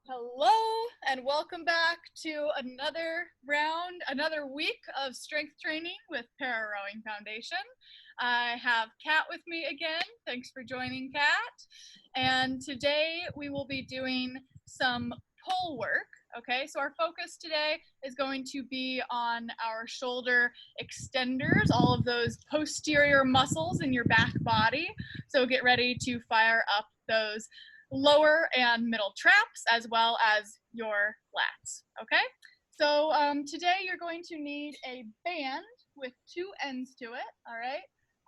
Hello and welcome back to another week of strength training with Para Rowing Foundation. I have Kat with me again. Thanks for joining, Kat. And today we will be doing some pull work. Okay, so our focus today is going to be on our shoulder extenders, all of those posterior muscles in your back body. So get ready to fire up those lower and middle traps as well as your lats. Okay, so today you're going to need a band with two ends to it. All right,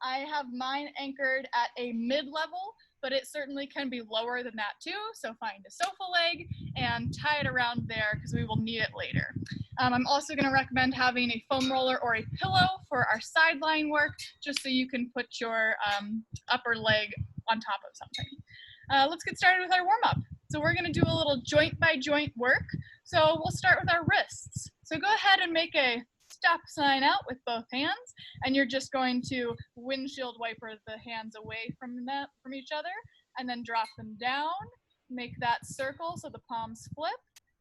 I have mine anchored at a mid-level, but it certainly can be lower than that too. So find a sofa leg and tie it around there because we will need it later. I'm also going to recommend having a foam roller or a pillow for our sideline work, just so you can put your upper leg on top of something. Let's get started with our warm-up. So we're going to do a little joint by joint work. So we'll start with our wrists. So go ahead and make a stop sign out with both hands, and you're just going to windshield wiper the hands away from each other, and then drop them down. Make that circle so the palms flip,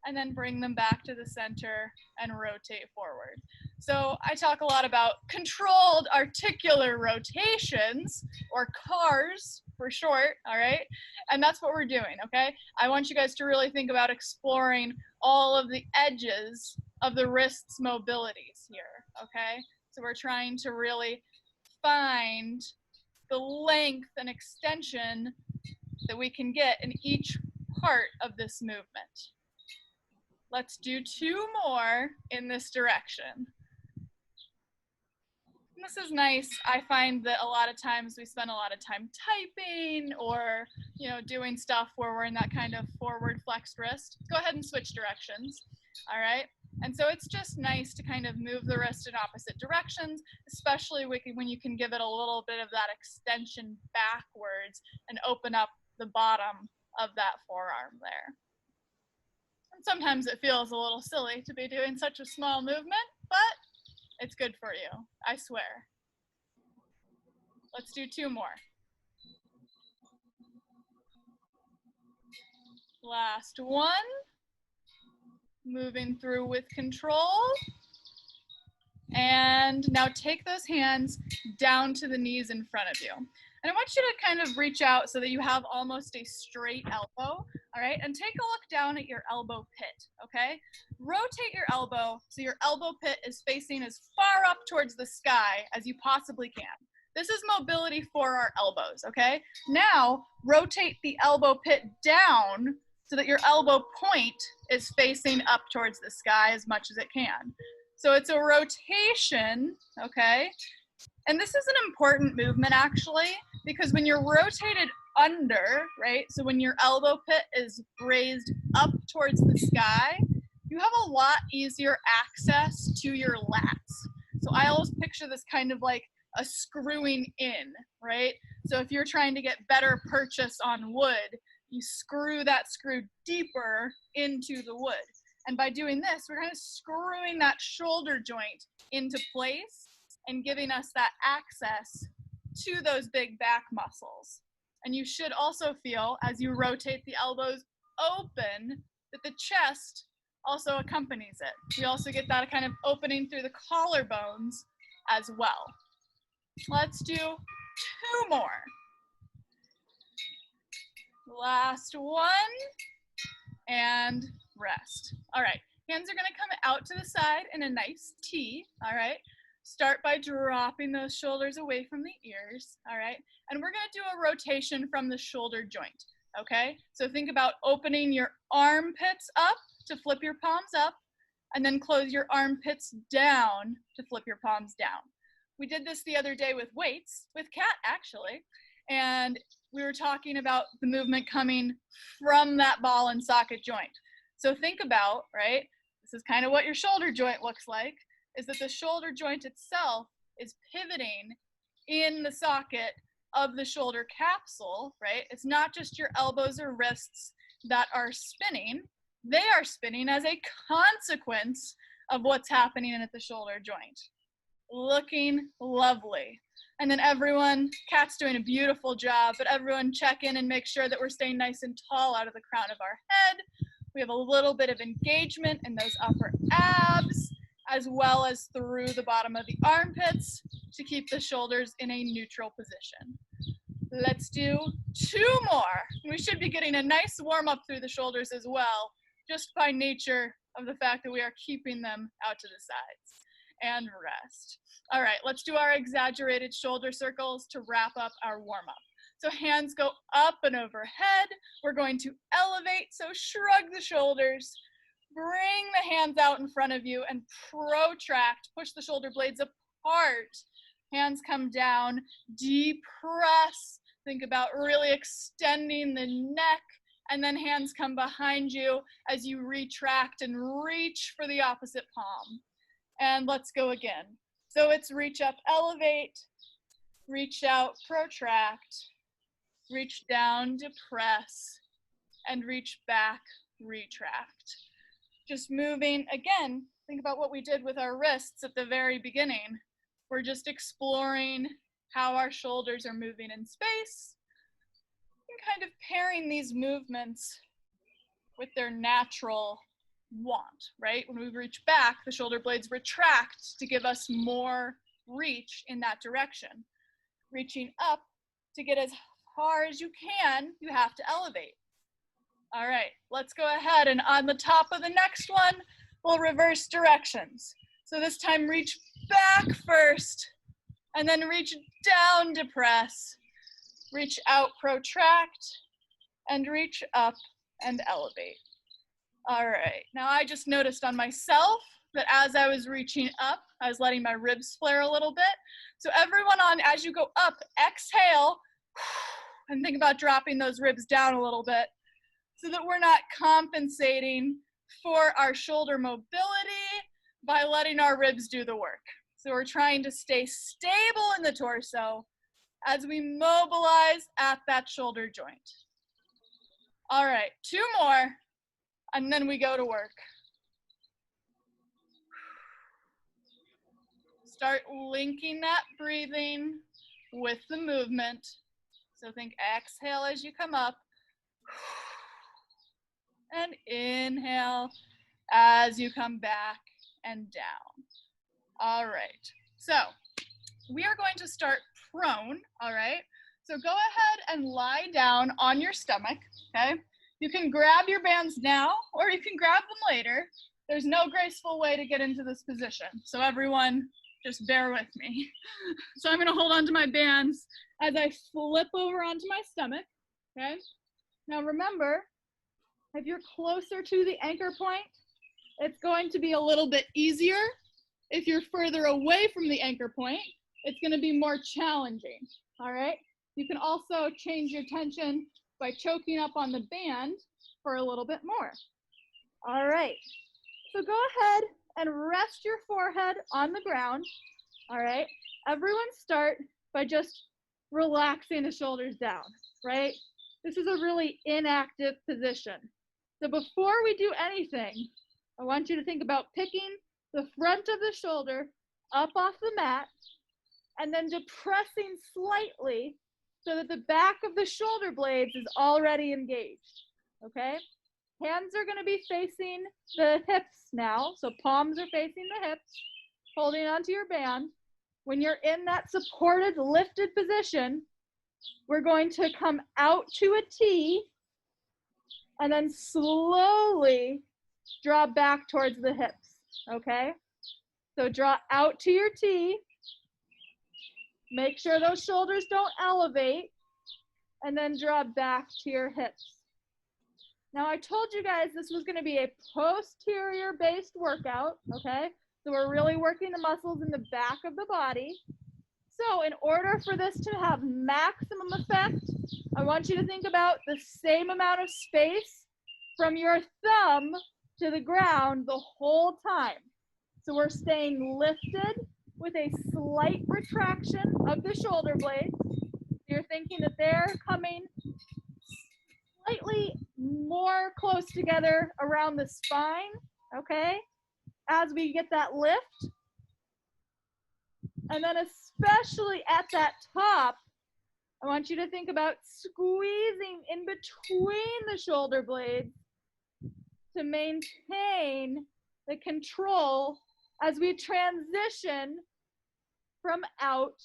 and then bring them back to the center and rotate forward. So I talk a lot about controlled articular rotations, or CARs for short, all right? And that's what we're doing, okay? I want you guys to really think about exploring all of the edges of the wrist's mobilities here, okay? So we're trying to really find the length and extension that we can get in each part of this movement. Let's do two more in this direction. This is nice. I find that a lot of times we spend a lot of time typing or, doing stuff where we're in that kind of forward flexed wrist. Go ahead and switch directions, all right? And so it's just nice to kind of move the wrist in opposite directions, especially when you can give it a little bit of that extension backwards and open up the bottom of that forearm there. And sometimes it feels a little silly to be doing such a small movement, but it's good for you, I swear. Let's do two more. Last one. Moving through with control. And now take those hands down to the knees in front of you. And I want you to kind of reach out so that you have almost a straight elbow, all right? And take a look down at your elbow pit, okay? Rotate your elbow so your elbow pit is facing as far up towards the sky as you possibly can. This is mobility for our elbows, okay? Now, rotate the elbow pit down so that your elbow point is facing up towards the sky as much as it can. So it's a rotation, okay? And this is an important movement actually, because when you're rotated under, right? So when your elbow pit is raised up towards the sky, you have a lot easier access to your lats. So I always picture this kind of like a screwing in, right? So if you're trying to get better purchase on wood, you screw that screw deeper into the wood. And by doing this, we're kind of screwing that shoulder joint into place and giving us that access to those big back muscles. And you should also feel, as you rotate the elbows open, that the chest also accompanies it. We also get that kind of opening through the collarbones as well. Let's do two more. Last one, and rest. All right, hands are gonna come out to the side in a nice T, all right? Start by dropping those shoulders away from the ears, all right? And we're gonna do a rotation from the shoulder joint, okay? So think about opening your armpits up to flip your palms up, and then close your armpits down to flip your palms down. We did this the other day with weights, with Kat actually, and we were talking about the movement coming from that ball and socket joint. So think about, right, this is kind of what your shoulder joint looks like, is that the shoulder joint itself is pivoting in the socket of the shoulder capsule, right? It's not just your elbows or wrists that are spinning. They are spinning as a consequence of what's happening at the shoulder joint. Looking lovely. And then everyone, Kat's doing a beautiful job, but everyone check in and make sure that we're staying nice and tall out of the crown of our head. We have a little bit of engagement in those upper abs, as well as through the bottom of the armpits to keep the shoulders in a neutral position. Let's do 2 more. We should be getting a nice warm up through the shoulders as well, just by nature of the fact that we are keeping them out to the sides. And rest. All right, let's do our exaggerated shoulder circles to wrap up our warm up. So hands go up and overhead. We're going to elevate, so shrug the shoulders. Bring the hands out in front of you and protract. Push the shoulder blades apart. Hands come down, depress. Think about really extending the neck, and then hands come behind you as you retract and reach for the opposite palm. And let's go again. So it's reach up, elevate, reach out, protract, reach down, depress, and reach back, retract. Just moving, again, think about what we did with our wrists at the very beginning. We're just exploring how our shoulders are moving in space and kind of pairing these movements with their natural want, right? When we reach back, the shoulder blades retract to give us more reach in that direction. Reaching up, to get as far as you can, you have to elevate. All right, let's go ahead, and on the top of the next one, we'll reverse directions. So this time reach back first, and then reach down to press. Reach out, protract, and reach up and elevate. All right, now I just noticed on myself that as I was reaching up, I was letting my ribs flare a little bit. So everyone on, as you go up, exhale, and think about dropping those ribs down a little bit so that we're not compensating for our shoulder mobility by letting our ribs do the work. So we're trying to stay stable in the torso as we mobilize at that shoulder joint. All right, 2 more, and then we go to work. Start linking that breathing with the movement. So think exhale as you come up, and inhale as you come back and down. All right, so we are going to start prone, all right? So go ahead and lie down on your stomach, okay? You can grab your bands now, or you can grab them later. There's no graceful way to get into this position, so everyone, just bear with me. So I'm gonna hold on to my bands as I flip over onto my stomach, okay? Now remember, if you're closer to the anchor point, it's going to be a little bit easier. If you're further away from the anchor point, it's gonna be more challenging, all right? You can also change your tension by choking up on the band for a little bit more. All right, so go ahead and rest your forehead on the ground, all right? Everyone start by just relaxing the shoulders down, right? This is a really inactive position. So before we do anything, I want you to think about picking the front of the shoulder up off the mat and then depressing slightly so that the back of the shoulder blades is already engaged, okay? Hands are gonna be facing the hips now, so palms are facing the hips, holding onto your band. When you're in that supported, lifted position, we're going to come out to a T and then slowly draw back towards the hips, okay? So draw out to your T, make sure those shoulders don't elevate, and then draw back to your hips. Now I told you guys this was gonna be a posterior based workout, okay? So we're really working the muscles in the back of the body. So in order for this to have maximum effect, I want you to think about the same amount of space from your thumb to the ground the whole time. So we're staying lifted with a slight retraction of the shoulder blades. You're thinking that they're coming slightly more close together around the spine, okay? As we get that lift. And then especially at that top, I want you to think about squeezing in between the shoulder blades to maintain the control as we transition from out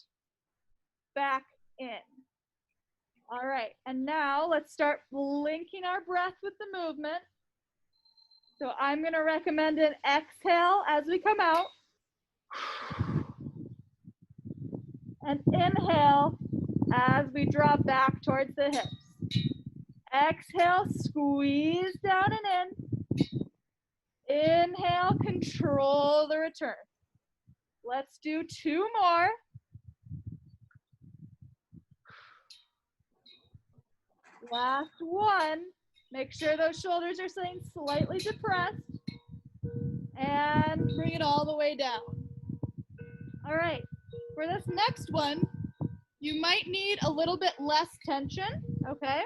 back in. All right, and now let's start linking our breath with the movement. So I'm going to recommend an exhale as we come out, and inhale as we drop back towards the hips. Exhale, squeeze down and in. Inhale, control the return. Let's do 2 more. Last one. Make sure those shoulders are staying slightly depressed. And bring it all the way down. All right, for this next one, you might need a little bit less tension, okay?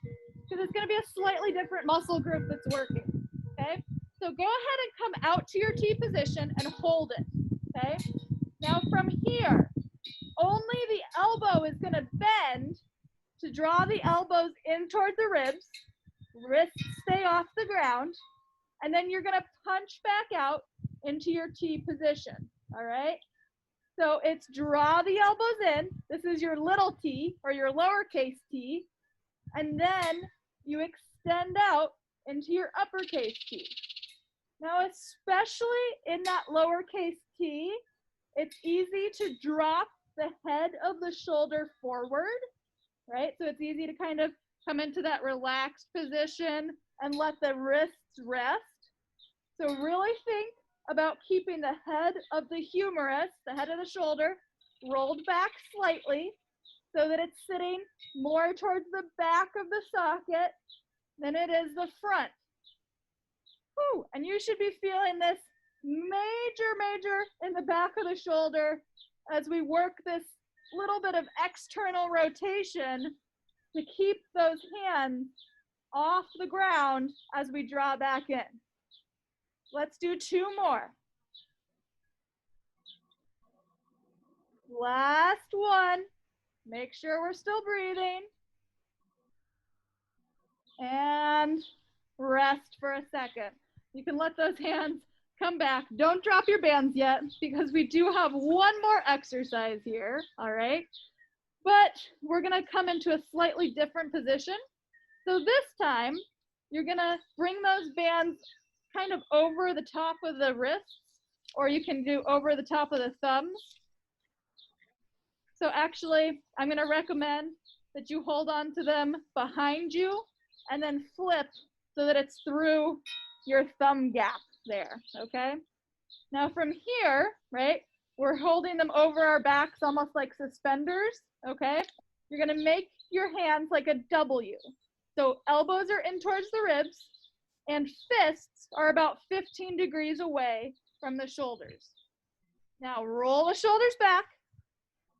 Because it's gonna be a slightly different muscle group that's working, okay? So go ahead and come out to your T position and hold it, okay? Now from here, only the elbow is gonna bend to draw the elbows in toward the ribs, wrists stay off the ground, and then you're gonna punch back out into your T position, all right? So it's draw the elbows in. This is your little t or your lowercase t. And then you extend out into your uppercase t. Now, especially in that lowercase t, it's easy to drop the head of the shoulder forward, right? So it's easy to kind of come into that relaxed position and let the wrists rest. So really think about keeping the head of the humerus, the head of the shoulder, rolled back slightly so that it's sitting more towards the back of the socket than it is the front. Whew. And you should be feeling this major in the back of the shoulder as we work this little bit of external rotation to keep those hands off the ground as we draw back in. Let's do 2 more. Last one. Make sure we're still breathing. And rest for a second. You can let those hands come back. Don't drop your bands yet because we do have one more exercise here, all right? But we're gonna come into a slightly different position. So this time, you're gonna bring those bands kind of over the top of the wrists, or you can do over the top of the thumbs. So actually, I'm gonna recommend that you hold on to them behind you and then flip so that it's through your thumb gap there, okay? Now from here, right, we're holding them over our backs almost like suspenders, okay? You're gonna make your hands like a W. So elbows are in towards the ribs, and fists are about 15 degrees away from the shoulders. Now roll the shoulders back,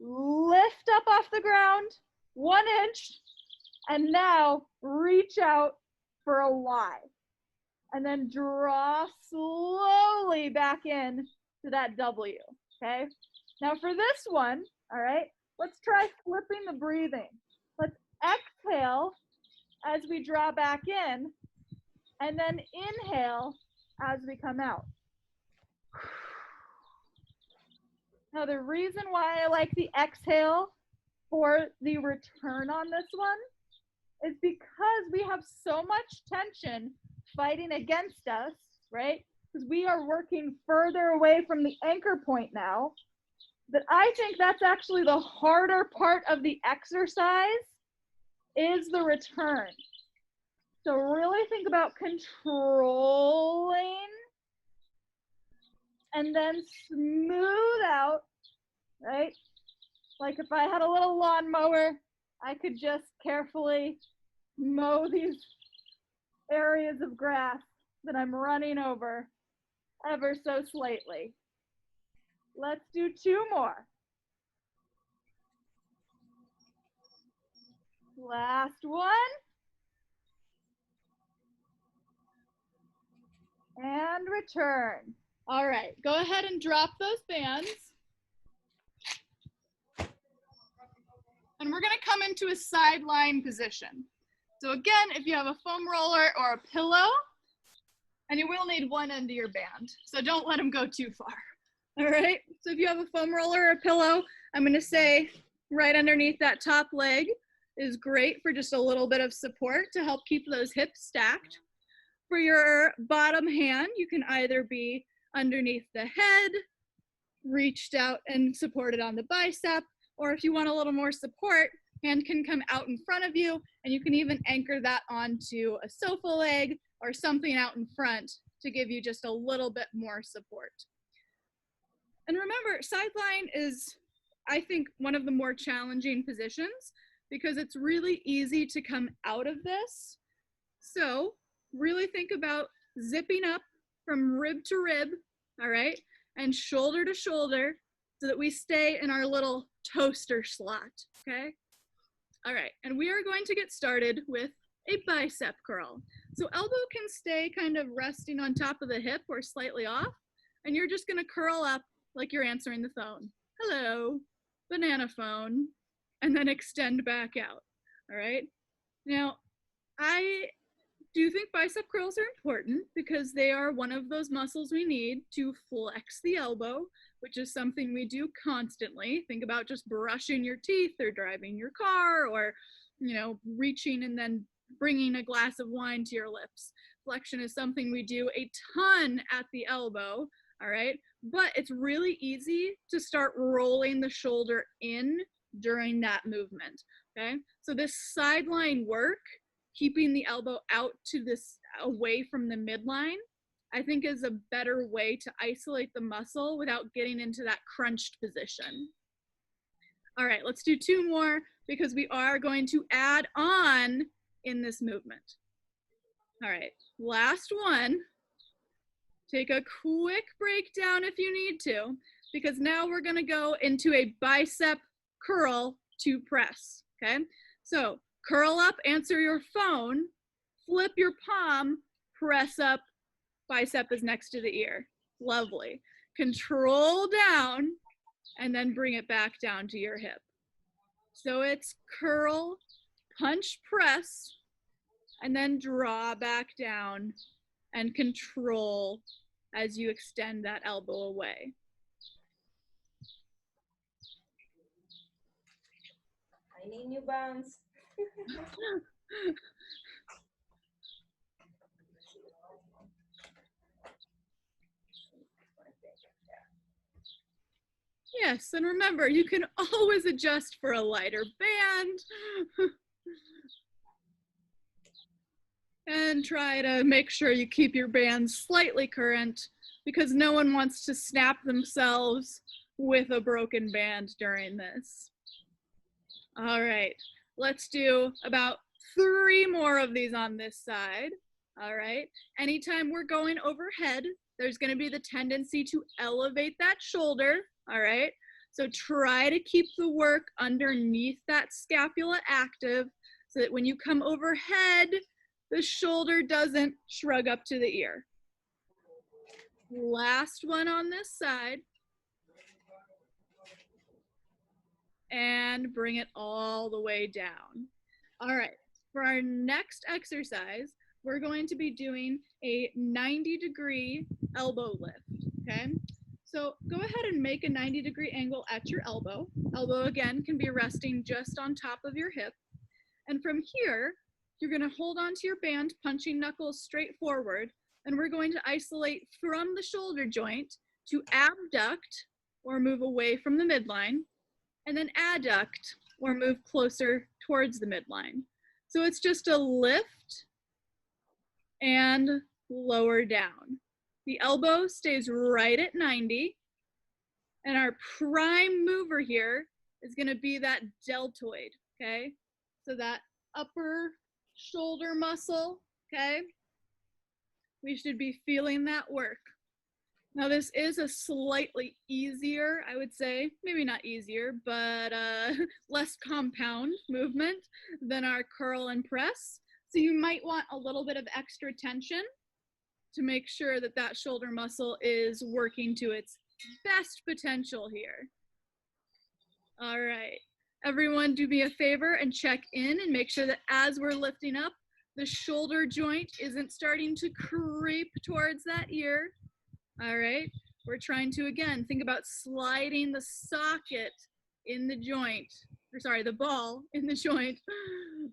lift up off the ground, 1 inch, and now reach out for a Y. And then draw slowly back in to that W, okay? Now for this one, all right, let's try flipping the breathing. Let's exhale as we draw back in, and then inhale as we come out. Now the reason why I like the exhale for the return on this one is because we have so much tension fighting against us, right? Because we are working further away from the anchor point now, that I think that's actually the harder part of the exercise is the return. So really think about controlling and then smooth out, right? Like if I had a little lawnmower, I could just carefully mow these areas of grass that I'm running over ever so slightly. Let's do 2 more. Last one. And return. All right, go ahead and drop those bands. And we're gonna come into a sideline position. So again, if you have a foam roller or a pillow, And you will need one end of your band, so don't let them go too far. All right, so if you have a foam roller or a pillow, I'm gonna say right underneath that top leg is great for just a little bit of support to help keep those hips stacked. For your bottom hand, you can either be underneath the head, reached out and supported on the bicep, or if you want a little more support, hand can come out in front of you, and you can even anchor that onto a sofa leg or something out in front to give you just a little bit more support. And remember, sideline is, I think, one of the more challenging positions because it's really easy to come out of this. So really think about zipping up from rib to rib, all right, and shoulder to shoulder so that we stay in our little toaster slot, okay? All right, and we are going to get started with a bicep curl. So elbow can stay kind of resting on top of the hip or slightly off, and you're just gonna curl up like you're answering the phone. Hello, banana phone, and then extend back out, all right? Now, I do think bicep curls are important because they are one of those muscles we need to flex the elbow, which is something we do constantly. Think about just brushing your teeth or driving your car or, you know, reaching and then bringing a glass of wine to your lips. Flexion is something we do a ton at the elbow, all right? But it's really easy to start rolling the shoulder in during that movement, okay? So this sideline work, keeping the elbow out to this away from the midline, I think is a better way to isolate the muscle without getting into that crunched position. All right, let's do two more because we are going to add on in this movement. All right, last one. Take a quick breakdown if you need to, because now we're gonna go into a bicep curl to press, okay? So curl up, answer your phone, flip your palm, press up, bicep is next to the ear. Lovely. Control down, and then bring it back down to your hip. So it's curl, punch, press, and then draw back down and control as you extend that elbow away. I need new bands. Yes, and remember, you can always adjust for a lighter band. And try to make sure you keep your bands slightly current because no one wants to snap themselves with a broken band during this. All right, let's do about 3 more of these on this side. All right, anytime we're going overhead, there's gonna be the tendency to elevate that shoulder, all right? So try to keep the work underneath that scapula active so that when you come overhead, the shoulder doesn't shrug up to the ear. Last one on this side. And bring it all the way down. All right, for our next exercise, we're going to be doing a 90-degree elbow lift, okay? So go ahead and make a 90-degree angle at your elbow. Elbow, again, can be resting just on top of your hip. And from here, you're gonna hold onto your band, punching knuckles straight forward, and we're going to isolate from the shoulder joint to abduct or move away from the midline, and then adduct or move closer towards the midline. So it's just a lift and lower down. The elbow stays right at 90, and our prime mover here is gonna be that deltoid, okay? So that upper shoulder muscle, okay? We should be feeling that work. Now this is a slightly easier, I would say, maybe not easier, but less compound movement than our curl and press. So you might want a little bit of extra tension to make sure that that shoulder muscle is working to its best potential here. All right, everyone do me a favor and check in and make sure that as we're lifting up, the shoulder joint isn't starting to creep towards that ear. All right, we're trying to, again, think about sliding the socket in the joint, or sorry, the ball in the joint,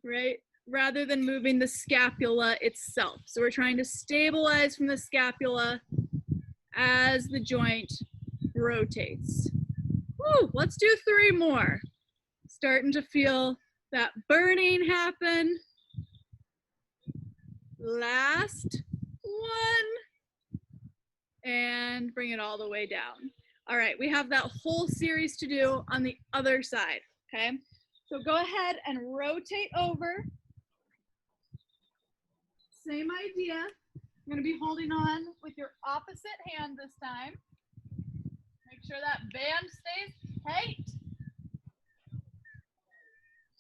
right? Rather than moving the scapula itself. So we're trying to stabilize from the scapula as the joint rotates. Woo, let's do 3 more. Starting to feel that burning happen. Last one. And bring it all the way down. All right, we have that whole series to do on the other side, okay? So go ahead and rotate over. Same idea. You're gonna be holding on with your opposite hand this time. Make sure that band stays tight.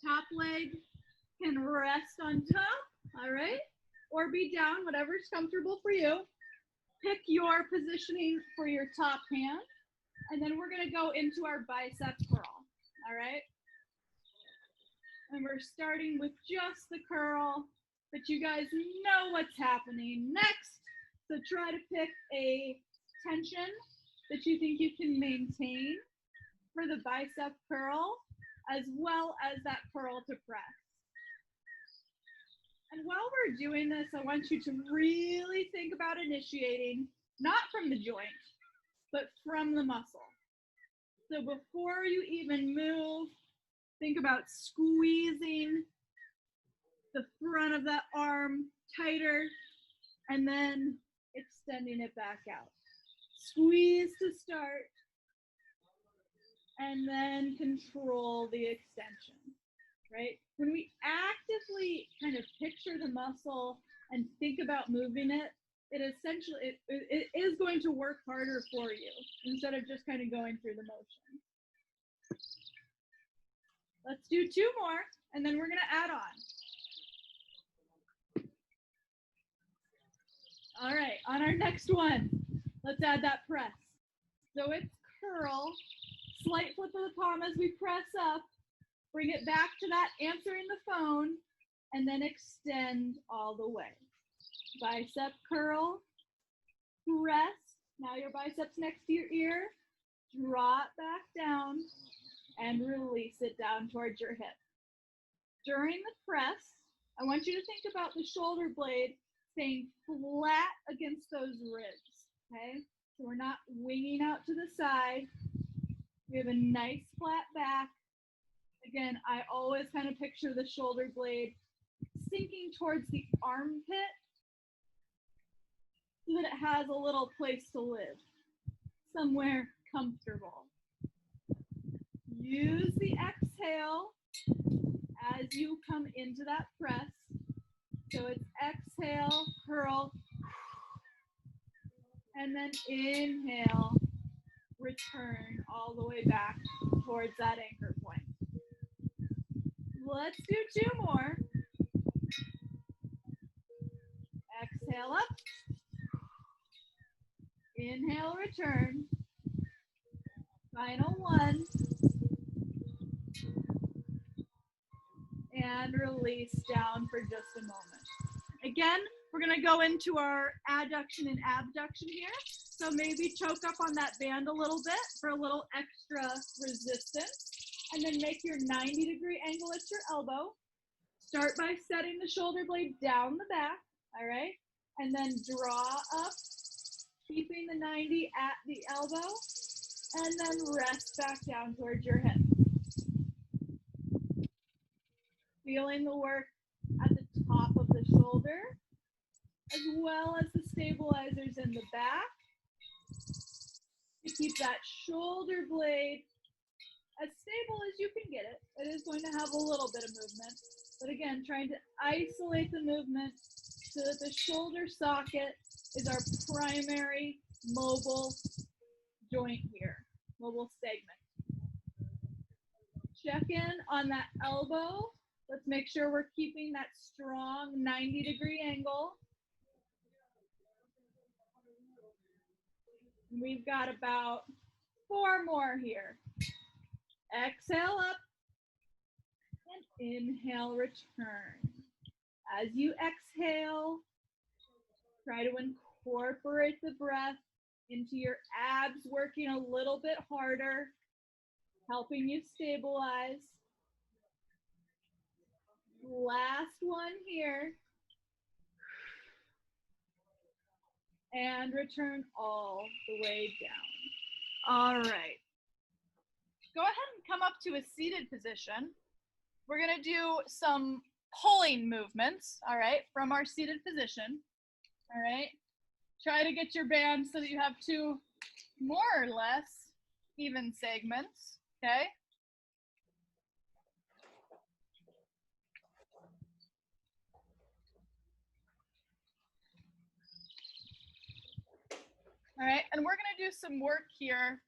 Top leg can rest on top, all right? Or be down, whatever's comfortable for you. Pick your positioning for your top hand. And then we're gonna go into our bicep curl, all right? And we're starting with just the curl, but you guys know what's happening next. So try to pick a tension that you think you can maintain for the bicep curl, as well as that curl to press. And while we're doing this, I want you to really think about initiating, not from the joint, but from the muscle. So before you even move, think about squeezing the front of that arm tighter and then extending it back out. Squeeze to start and then control the extension, right? When we actively kind of picture the muscle and think about moving it, it essentially, it is going to work harder for you instead of just kind of going through the motion. Let's do 2 more, and then we're gonna add on. All right, on our next one, let's add that press. So it's curl, slight flip of the palm as we press up, bring it back to that answering the phone, and then extend all the way. Bicep curl, press. Now your biceps next to your ear, draw it back down, and release it down towards your hip. During the press, I want you to think about the shoulder blade staying flat against those ribs, okay? So we're not winging out to the side. We have a nice flat back. Again, I always kind of picture the shoulder blade sinking towards the armpit so that it has a little place to live, somewhere comfortable. Use the exhale as you come into that press. So it's exhale, curl, and then inhale, return all the way back towards that anchor point. Let's do 2 more. Exhale up. Inhale, return. Final one. And release down for just a moment. Again, we're gonna go into our adduction and abduction here. So maybe choke up on that band a little bit for a little extra resistance. And then make your 90-degree angle at your elbow. Start by setting the shoulder blade down the back, all right? And then draw up, keeping the 90 at the elbow, and then rest back down towards your hip. Feeling the work at the top of the shoulder, as well as the stabilizers in the back. To keep that shoulder blade as stable as you can get it. It is going to have a little bit of movement, but again, trying to isolate the movement so that the shoulder socket is our primary mobile joint here, mobile segment. Check in on that elbow. Let's make sure we're keeping that strong 90-degree angle. We've got about 4 more here. Exhale up and inhale, return. As you exhale, try to incorporate the breath into your abs, working a little bit harder, helping you stabilize. Last one here. And return all the way down. All right. Go ahead and come up to a seated position. We're going to do some pulling movements, all right, from our seated position. All right. Try to get your band so that you have two more or less even segments, okay? All right, and we're going to do some work here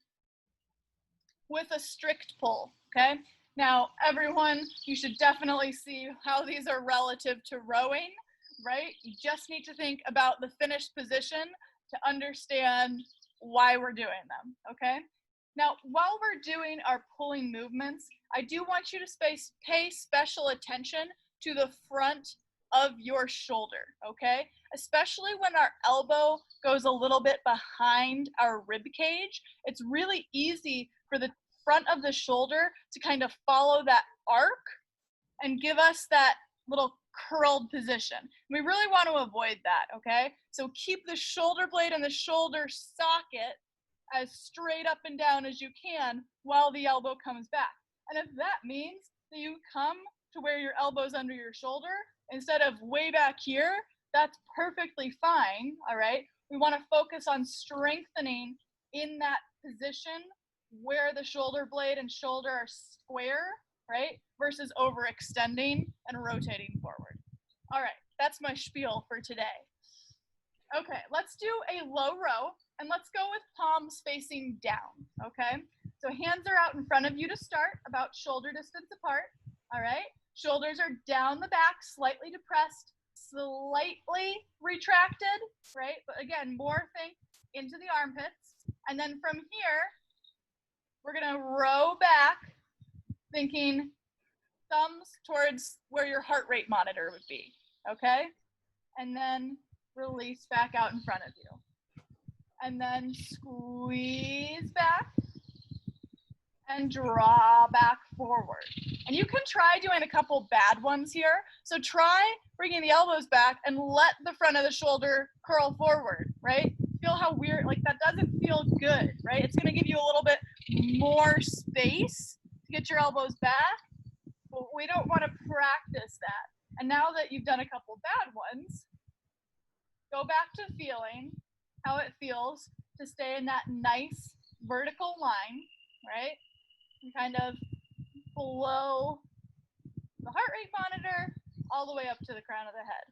with a strict pull, okay? Now, everyone, you should definitely see how these are relative to rowing, right? You just need to think about the finished position to understand why we're doing them, okay? Now, while we're doing our pulling movements, I do want you to pay special attention to the front of your shoulder, okay? Especially when our elbow goes a little bit behind our rib cage, it's really easy for the front of the shoulder to kind of follow that arc and give us that little curled position. We really want to avoid that, okay? So keep the shoulder blade and the shoulder socket as straight up and down as you can while the elbow comes back. And if that means that you come to where your elbow's under your shoulder instead of way back here, that's perfectly fine, all right? We want to focus on strengthening in that position where the shoulder blade and shoulder are square, right? Versus overextending and rotating forward. All right, that's my spiel for today. Okay, let's do a low row, and let's go with palms facing down, okay? So hands are out in front of you to start, about shoulder distance apart, all right? Shoulders are down the back, slightly depressed, slightly retracted, right? But again, more think into the armpits. And then from here, we're gonna row back, thinking thumbs towards where your heart rate monitor would be, okay? And then release back out in front of you. And then squeeze back and draw back forward. And you can try doing a couple bad ones here. So try bringing the elbows back and let the front of the shoulder curl forward, right? Feel how weird, like that doesn't feel good, right? It's gonna give you a little bit more space to get your elbows back, but we don't wanna practice that. And now that you've done a couple bad ones, go back to feeling how it feels to stay in that nice vertical line, right? And kind of below the heart rate monitor all the way up to the crown of the head.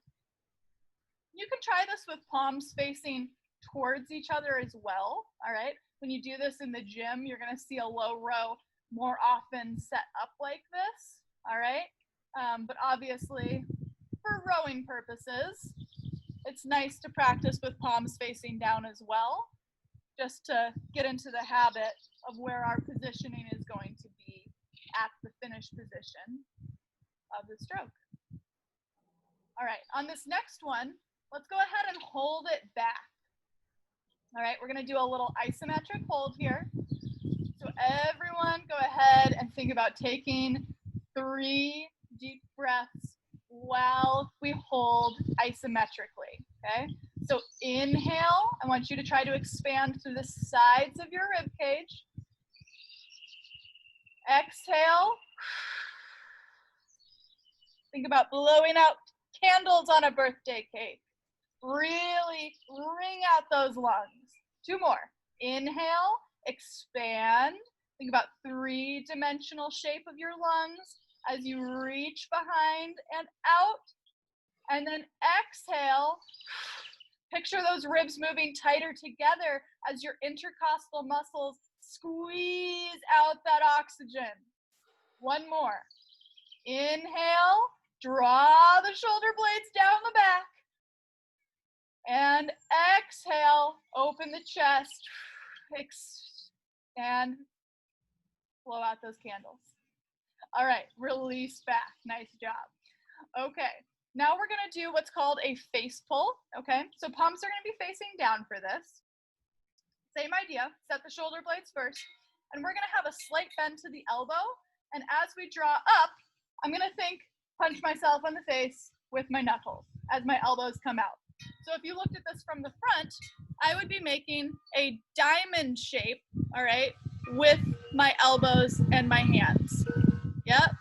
You can try this with palms facing towards each other as well, all right? When you do this in the gym, you're gonna see a low row more often set up like this, all right? But obviously, for rowing purposes, it's nice to practice with palms facing down as well, just to get into the habit of where our positioning is going to be at the finished position of the stroke. All right, on this next one, let's go ahead and hold it back. All right, we're gonna do a little isometric hold here. So everyone go ahead and think about taking 3 deep breaths while we hold isometrically, okay? So inhale, I want you to try to expand through the sides of your rib cage. Exhale. Think about blowing out candles on a birthday cake. Really wring out those lungs. 2 more. Inhale, expand. Think about 3-dimensional shape of your lungs as you reach behind and out. And then exhale. Picture those ribs moving tighter together as your intercostal muscles squeeze out that oxygen. 1 more. Inhale, draw the shoulder blades down the back. And exhale, open the chest. And blow out those candles. All right, release back. Nice job. Okay, Now we're gonna do what's called a face pull, okay? So palms are gonna be facing down for this. Same idea, set the shoulder blades first, and we're gonna have a slight bend to the elbow, and as we draw up, I'm gonna punch myself on the face with my knuckles as my elbows come out. So if you looked at this from the front, I would be making a diamond shape, all right, with my elbows and my hands. Yep.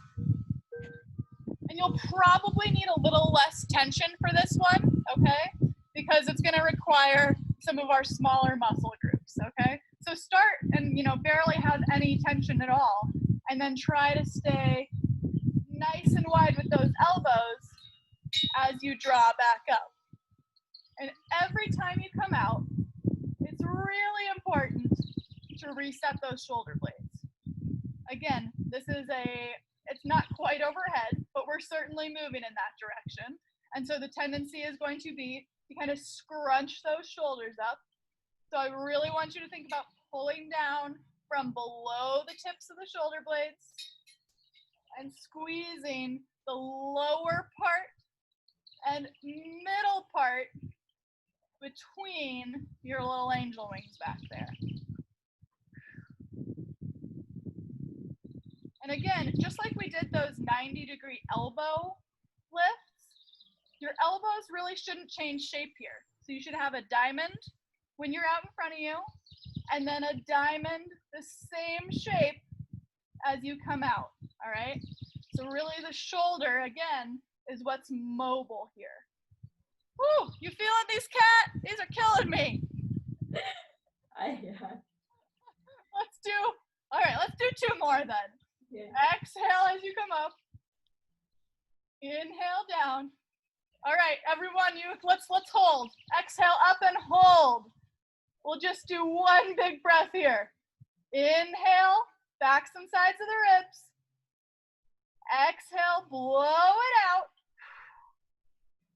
And you'll probably need a little less tension for this one, okay? Because it's gonna require some of our smaller muscle groups, okay? So start and, barely have any tension at all, and then try to stay nice and wide with those elbows as you draw back up. And every time you come out, it's really important to reset those shoulder blades. Again, it's not quite overhead, but we're certainly moving in that direction. And so the tendency is going to be to kind of scrunch those shoulders up. So I really want you to think about pulling down from below the tips of the shoulder blades and squeezing the lower part and middle part between your little angel wings back there. And again, just like we did those 90-degree elbow lifts, your elbows really shouldn't change shape here. So you should have a diamond when you're out in front of you, and then a diamond the same shape as you come out, all right? So really the shoulder, again, is what's mobile here. Woo, you feeling these, Kat? These are killing me. Yeah. Let's do two more then. Yeah. Exhale as you come up. Inhale down. All right, everyone, let's hold. Exhale up and hold. We'll just do one big breath here. Inhale, backs and sides of the ribs. Exhale, blow it out.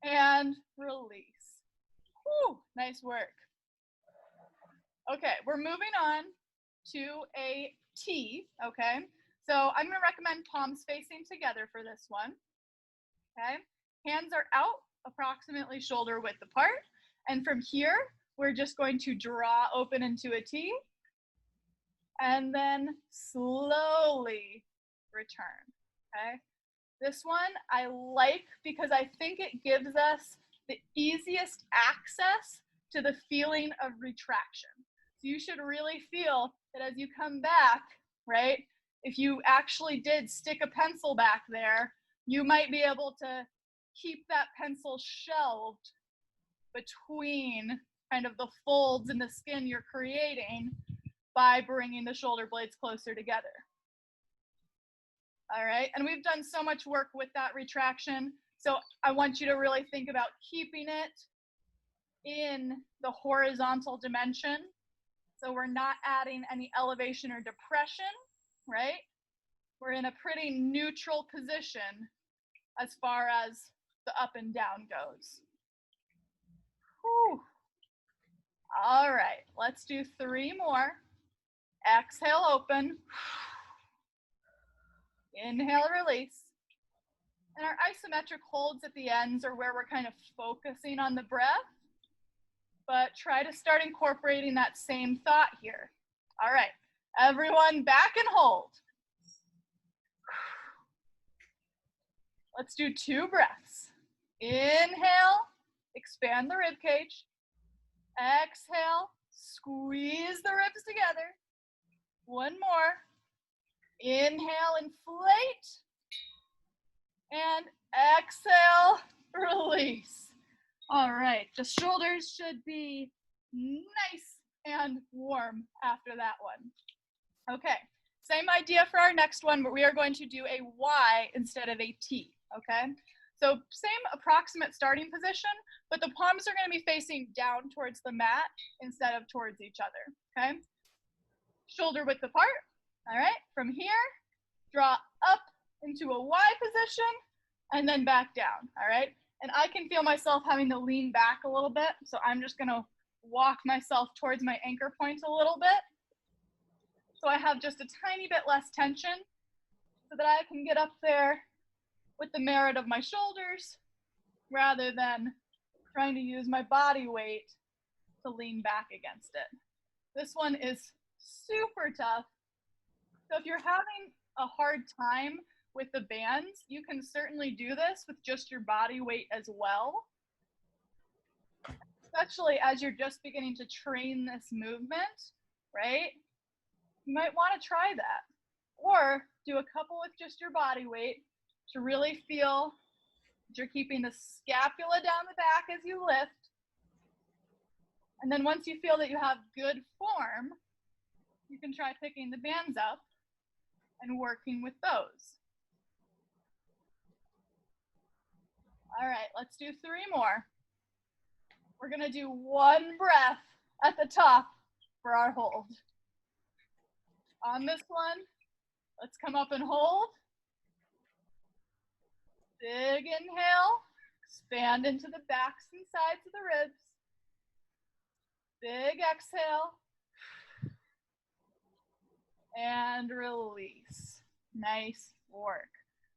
And release. Whew, nice work. Okay, we're moving on to a T, okay? So I'm gonna recommend palms facing together for this one, okay? Hands are out, approximately shoulder width apart. And from here, we're just going to draw open into a T and then slowly return, okay? This one I like because I think it gives us the easiest access to the feeling of retraction. So you should really feel that as you come back, right? If you actually did stick a pencil back there, you might be able to keep that pencil shelved between kind of the folds in the skin you're creating by bringing the shoulder blades closer together. All right, and we've done so much work with that retraction, so I want you to really think about keeping it in the horizontal dimension. So we're not adding any elevation or depression, right? We're in a pretty neutral position as far as the up and down goes. Whew. All right, let's do 3 more. Exhale, open. Inhale, release. And our isometric holds at the ends are where we're kind of focusing on the breath, but try to start incorporating that same thought here. All right, everyone back and hold. Let's do 2 breaths. Inhale, expand the rib cage. Exhale, squeeze the ribs together. 1 more. Inhale, inflate. And exhale, release. All right, the shoulders should be nice and warm after that one. Okay, same idea for our next one, but we are going to do a Y instead of a T, okay? So same approximate starting position, but the palms are going to be facing down towards the mat instead of towards each other, okay? Shoulder width apart, all right? From here, draw up into a Y position, and then back down, all right? And I can feel myself having to lean back a little bit, so I'm just gonna walk myself towards my anchor points a little bit, so I have just a tiny bit less tension, so that I can get up there with the merit of my shoulders rather than trying to use my body weight to lean back against it. This one is super tough. So if you're having a hard time with the bands, you can certainly do this with just your body weight as well. Especially as you're just beginning to train this movement, right? You might want to try that. Or do a couple with just your body weight to really feel that you're keeping the scapula down the back as you lift. And then once you feel that you have good form, you can try picking the bands up and working with those. All right, let's do 3 more. We're gonna do 1 breath at the top for our hold. On this one, let's come up and hold. Big inhale, expand into the backs and sides of the ribs. Big exhale. And release. Nice work.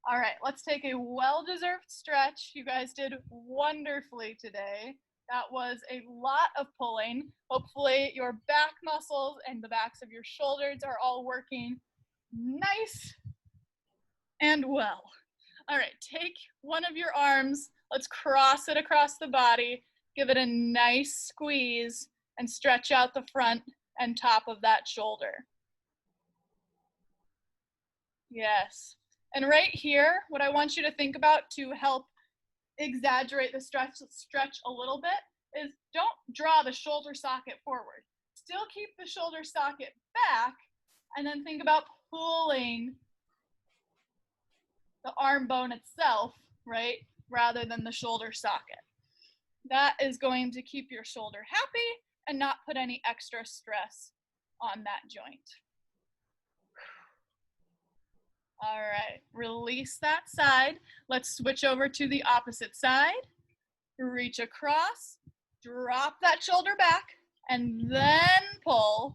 All right, let's take a well-deserved stretch. You guys did wonderfully today. That was a lot of pulling. Hopefully your back muscles and the backs of your shoulders are all working nice and well. All right, take one of your arms. Let's cross it across the body. Give it a nice squeeze and stretch out the front and top of that shoulder. Yes. And right here, what I want you to think about to help exaggerate the stretch a little bit is don't draw the shoulder socket forward. Still keep the shoulder socket back, and then think about pulling the arm bone itself, right, rather than the shoulder socket. That is going to keep your shoulder happy and not put any extra stress on that joint. All right, release that side. Let's switch over to the opposite side. Reach across, drop that shoulder back, and then pull.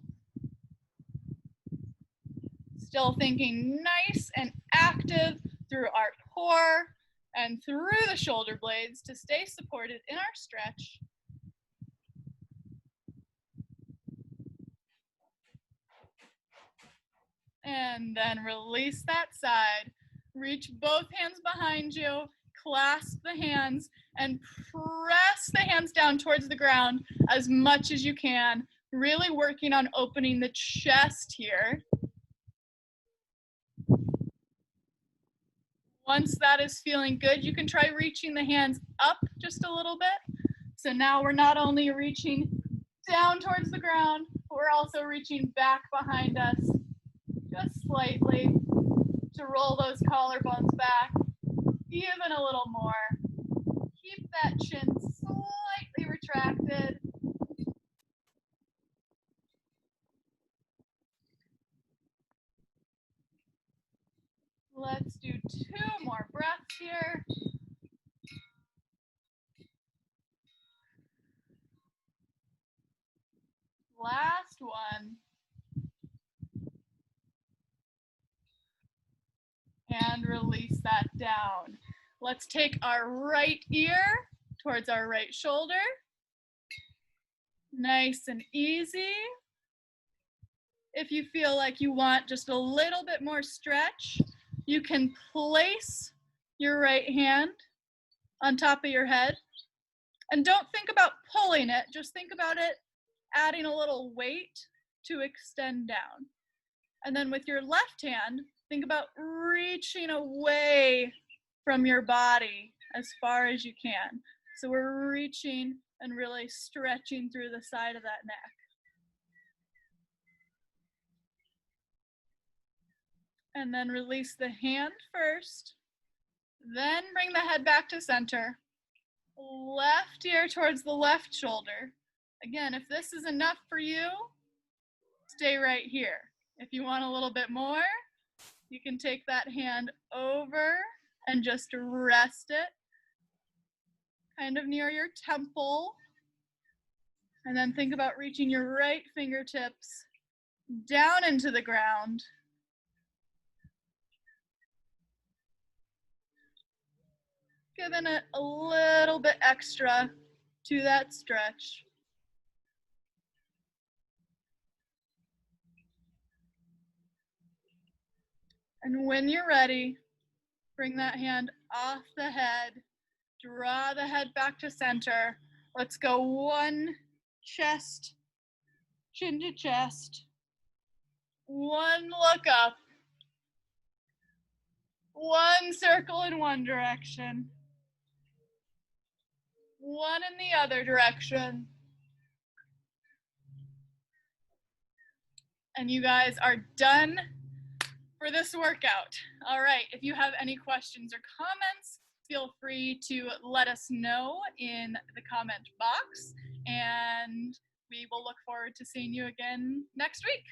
Still thinking nice and active through our core and through the shoulder blades to stay supported in our stretch. And then release that side. Reach both hands behind you, clasp the hands, and press the hands down towards the ground as much as you can, really working on opening the chest here. Once that is feeling good, you can try reaching the hands up just a little bit. So now we're not only reaching down towards the ground, but we're also reaching back behind us just slightly to roll those collarbones back even a little more. Keep that chin slightly retracted. Let's do 2 more breaths here. Last one. And release that down. Let's take our right ear towards our right shoulder. Nice and easy. If you feel like you want just a little bit more stretch, you can place your right hand on top of your head. And don't think about pulling it, just think about it adding a little weight to extend down. And then with your left hand, think about reaching away from your body as far as you can. So we're reaching and really stretching through the side of that neck. And then release the hand first. Then bring the head back to center. Left ear towards the left shoulder. Again, if this is enough for you, stay right here. If you want a little bit more, you can take that hand over and just rest it kind of near your temple. And then think about reaching your right fingertips down into the ground. giving it a little bit extra to that stretch. And when you're ready, bring that hand off the head, draw the head back to center. Let's go one chest, chin to chest, one look up, one circle in one direction, one in the other direction. And you guys are done for this workout. All right, if you have any questions or comments, feel free to let us know in the comment box, and we will look forward to seeing you again next week.